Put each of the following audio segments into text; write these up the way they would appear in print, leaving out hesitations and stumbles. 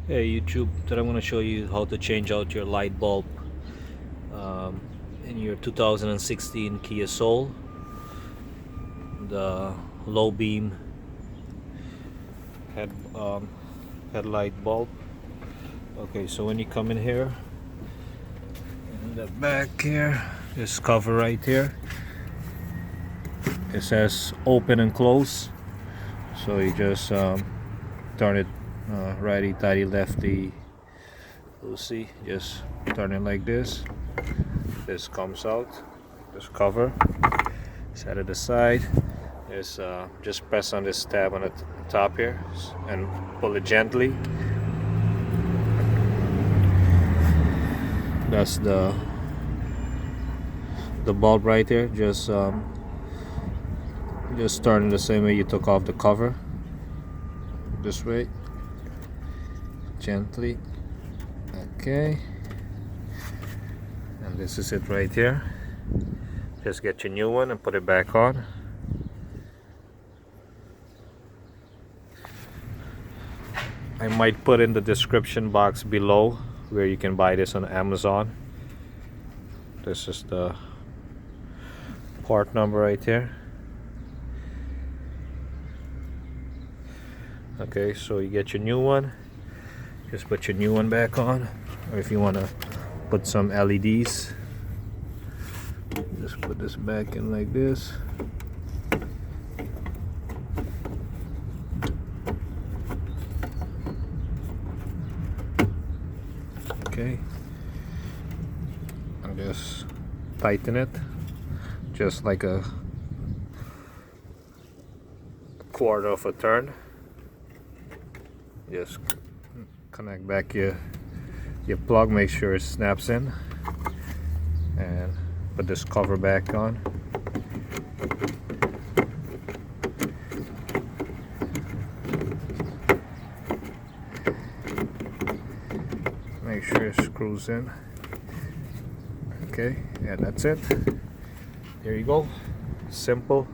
Hey YouTube, today I'm going to show you how to change out your light bulb um, in your 2016 Kia Soul, the low beam head headlight bulb. Okay, so when you come in here, in the back here, this cover right here, it says open and close. So you just turn it righty, tighty, lefty. You'll see, just turn it like this. This comes out, this cover, set it aside. There's just press on this tab on the top here and pull it gently. That's the bulb right there. Just turn it the same way you took off the cover. This way, gently. Okay. And this is it right here. Just get your new one and put it back on. I might put in the description box below where you can buy this on Amazon. This is the part number right here. Okay, so you get your new one. Just put your new one back on, or if you want to put some LEDs, just put this back in like this. Okay, and just tighten it just like a quarter of a turn. Just connect back your plug, make sure it snaps in, and put this cover back on. Make sure it screws in. Okay, yeah, that's it. There you go. Simple.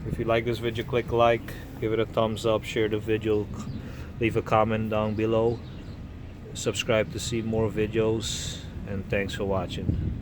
If you like this video, click like, give it a thumbs up, share the video, leave a comment down below, subscribe to see more videos, and thanks for watching.